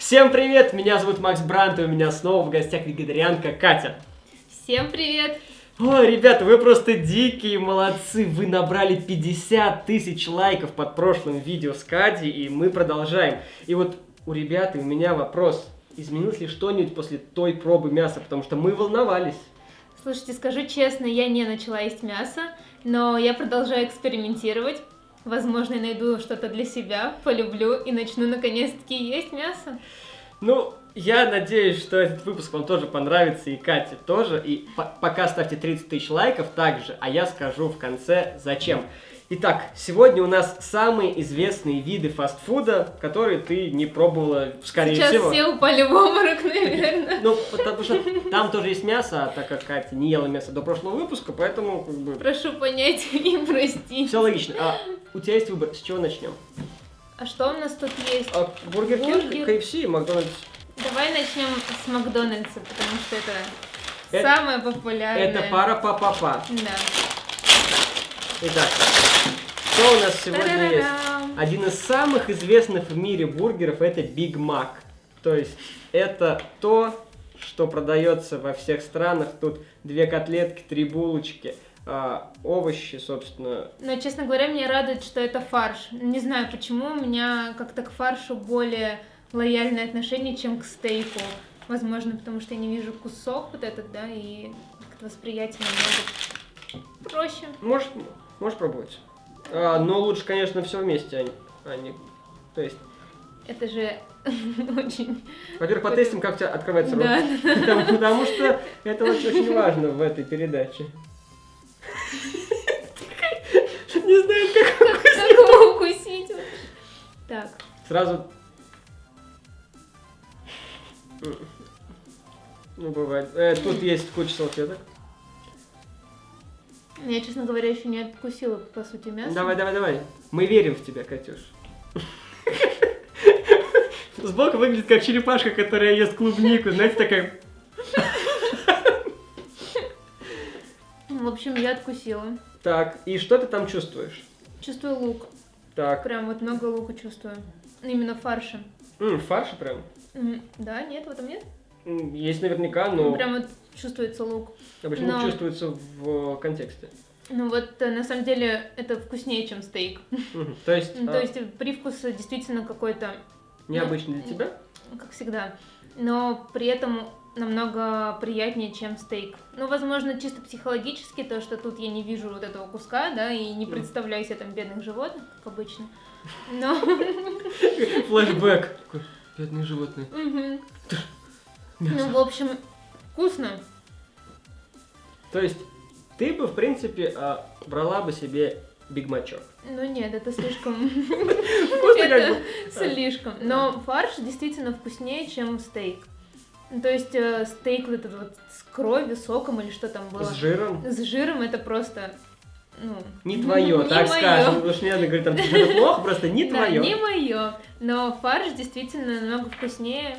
Всем привет, меня зовут Макс Брант, и у меня снова в гостях вегетарианка Катя. Всем привет! Ой, ребята, вы просто дикие молодцы, вы набрали 50 тысяч лайков под прошлым видео с Катей, и мы продолжаем. И вот у ребят и у меня вопрос, изменилось ли что-нибудь после той пробы мяса, потому что мы волновались. Слушайте, скажу честно, я не начала есть мясо, но я продолжаю экспериментировать. Возможно, я найду что-то для себя, полюблю и начну наконец-таки есть мясо. Ну, я надеюсь, что этот выпуск вам тоже понравится, и Кате тоже. И пока ставьте 30 тысяч лайков также, а я скажу в конце зачем. Итак, сегодня у нас самые известные виды фастфуда, которые ты не пробовала, скорее Сейчас всего. все упали в обморок, наверное. Ну, потому что там тоже есть мясо, а так как Катя не ела мясо до прошлого выпуска, поэтому как бы... Прошу понять и простить. Все логично. А у тебя есть выбор, с чего начнем? А что у нас тут есть? Бургер Кинг, Бургер. KFC и Макдональдс. Давай начнем с Макдональдса, потому что это самое популярное. Это пара-па-па-па. Да. Итак, что у нас сегодня есть? Та-ра-рам. Один из самых известных в мире бургеров — это Big Mac. То есть это то, что продается во всех странах. Тут 2 котлетки, 3 булочки, овощи, собственно. Но, честно говоря, меня радует, что это фарш. Не знаю почему, у меня как-то к фаршу более лояльное отношение, чем к стейку. Возможно, потому что я не вижу кусок вот этот, да, и как-то восприятие намного проще. Можешь пробовать. Но лучше, конечно, все вместе, а не... То есть... Это же очень... Во-первых, потестим, как у тебя открывается рот. Да. Потому что это очень важно в этой передаче. Не знаю, как Как укусить. Так. сразу... Ну, бывает. Тут есть куча салфеток. Я, честно говоря, еще не откусила, по сути, мясо. Давай. Мы верим в тебя, Катюш. Сбоку выглядит как черепашка, которая ест клубнику. Знаете, такая... В общем, я откусила. Так, и что ты там чувствуешь? Чувствую лук. Так. Прям вот много лука чувствую. Именно фарша. Фарша прям? Да, нет, в этом нет? Есть наверняка, но... Прям вот чувствуется лук. Обычно чувствуется в контексте. Ну вот, на самом деле, это вкуснее, чем стейк. То есть... То есть привкус действительно какой-то... Необычный для тебя? Как всегда. Но при этом намного приятнее, чем стейк. Ну, возможно, чисто психологически, то, что тут я не вижу вот этого куска, да, и не представляю себе там бедных животных, как обычно. Но... Флэшбэк. Бедные животные. Ну, в общем, вкусно. То есть ты бы, в принципе, брала бы себе бигмачок. Ну нет, это слишком... Вкусно как бы. Слишком. Но фарш действительно вкуснее, чем стейк. То есть стейк вот этот вот с кровью, соком или что там было. С жиром? С жиром это просто... Ну, не твое, не так моё. скажем. Потому что не надо говорить, там, это плохо, просто не Да, твое. не мое. Но фарш действительно намного вкуснее.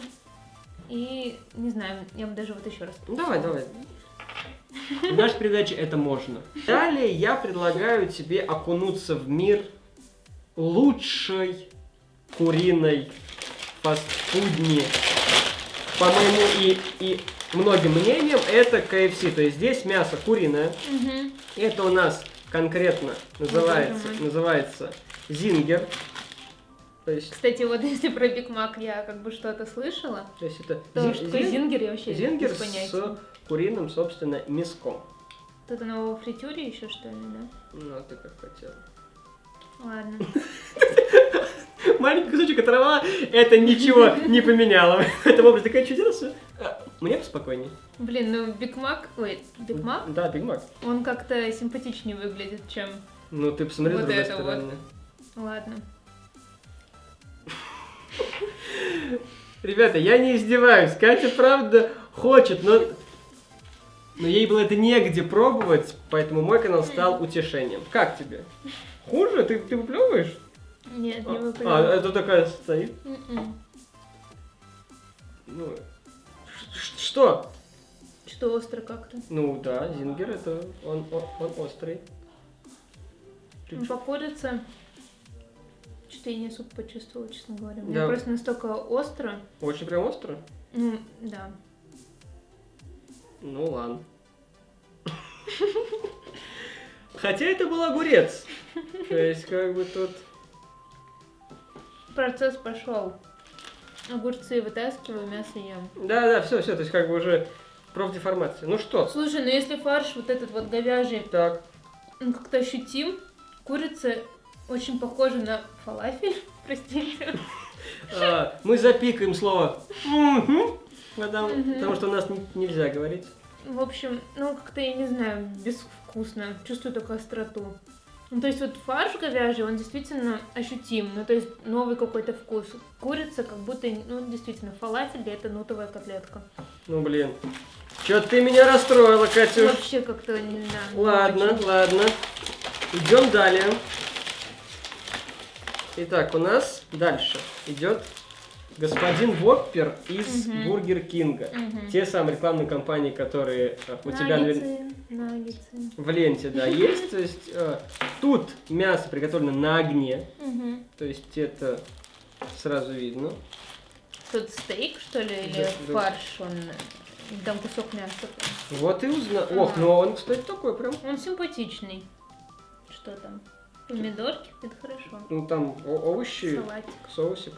И, не знаю, я бы даже вот еще раз... Давай. В нашей передаче это можно. Далее я предлагаю тебе окунуться в мир лучшей куриной фастфудни. По моему и многим мнениям, это KFC. То есть здесь мясо куриное. Это у нас конкретно называется зингер. То есть, Кстати, вот если про Биг Мак я как бы что-то слышала, то есть это то что такое зингер я вообще зингер без понятия. с куриным, собственно, мяском. Тут оно во фритюре еще, что ли, да? Ну, ты как хотел. Ладно. Маленький кусочек оторвала, это ничего не поменяло. Это образ такая чудесная. Мне поспокойней. Блин, ну Биг Мак... Ой, Биг Мак? Да, Биг Мак. Он как-то симпатичнее выглядит, чем... Ну, ты посмотри Вот с другой это стороны. Ладно. Ребята, я не издеваюсь. Катя, правда, хочет, но ей было это негде пробовать, поэтому мой канал стал утешением. Как тебе? Хуже? Ты выплевываешь? Нет, не выпадет. Это такая стоит? Ну, что? Что остро как-то. Ну да, зингер это он острый. По курице что я не особо почувствовала, честно говоря. Да. Мне просто настолько остро. Очень прям остро? Ну, да. Ну ладно. Хотя это был огурец. То есть, как бы тут... Процесс пошел. Огурцы вытаскиваю, мясо ем. Да, все, то есть, как бы уже профдеформация. Ну что? Слушай, ну если фарш вот этот вот говяжий, Так. он как-то ощутим, курица очень похожа на фалафель, простите. Мы запикаем слово «мгм», потому что у нас нельзя говорить. В общем, ну как-то, я не знаю, безвкусно. Чувствую только остроту. Ну, то есть вот фарш говяжий, он действительно ощутим. Ну, то есть новый какой-то вкус. Курица как будто, ну, действительно, фалафель или это нутовая котлетка. Ну, блин. Чё ты меня расстроила, Катюш? Вообще как-то, не знаю. Ладно. Идем далее. Итак, у нас дальше идет господин Воппер из Бургер Кинга. Те самые рекламные кампании, которые у тебя Наггетсы. в ленте, да, есть. То есть тут мясо приготовлено на огне. То есть это сразу видно. Тут стейк, что ли, или Да. фарш? Он там кусок мяса. Вот и узнал. Ох, ну он, кстати, такой прям. Он симпатичный. Что там? Помидорки? Это хорошо. Ну там овощи, Салатик. соусик.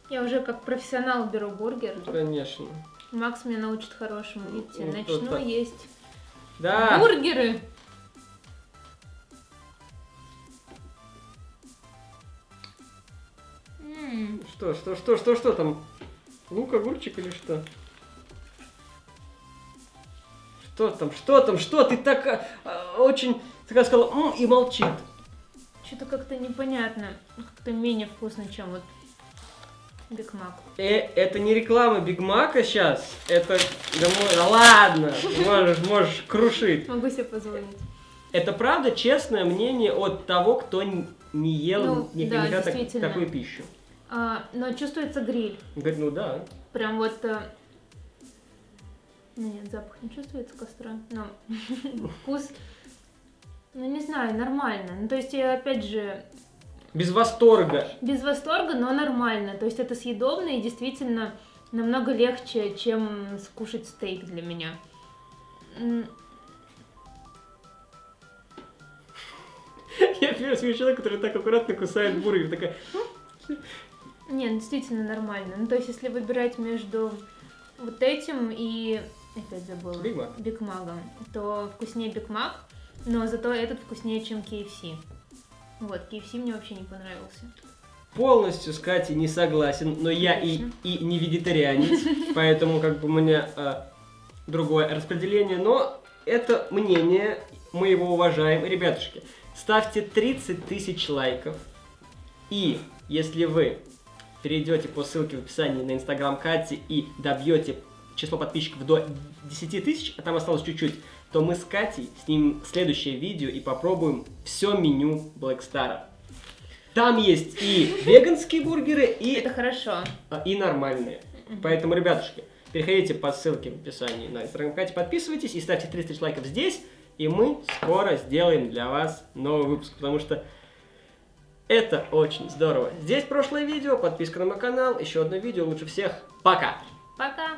Я уже как профессионал беру бургер. Конечно. Макс меня научит хорошему. Видите, Ну, начну вот так. есть Да. бургеры. Что там? Лук, огурчик или что? Что там? Что? Ты так очень, так сказала, и молчит. Что-то как-то непонятно. Как-то менее вкусно, чем вот Биг Мак. Это не реклама Биг Мака сейчас. Это... Да ладно, можешь крушить. Могу себе позволить. Это правда честное мнение от того, кто не ел Ну, да, никогда действительно. такую пищу. Но чувствуется гриль. Говорит, ну да. Прям вот... Ну нет, запах не чувствуется костра. Но вкус... Ну не знаю, нормально. Ну то есть я опять же... Без восторга. Без восторга, но нормально. То есть это съедобно и действительно намного легче, чем скушать стейк для меня. Я первый смею человека, который так аккуратно кусает бургер. Такая... Нет, действительно нормально. Ну то есть если выбирать между вот этим и... Опять забыла. Биг Мак. Биг Маком. То вкуснее Биг Мак, но зато этот вкуснее, чем KFC. Вот, KFC мне вообще не понравился. Полностью с Катей не согласен, но я и не вегетарианец, поэтому как бы у меня другое распределение, но это мнение, мы его уважаем. Ребятушки, ставьте 30 тысяч лайков, и если вы перейдете по ссылке в описании на инстаграм Кати и добьете число подписчиков до 10 тысяч, а там осталось чуть-чуть, то мы с Катей снимем следующее видео и попробуем все меню Black Star. Там есть и веганские бургеры, Это хорошо. и нормальные. Поэтому, ребятушки, переходите по ссылке в описании на инстаграм Кати, подписывайтесь и ставьте 30 тысяч лайков здесь, и мы скоро сделаем для вас новый выпуск, потому что это очень здорово. Здесь прошлое видео, подписка на мой канал, еще одно видео, лучше всех. Пока! Пока!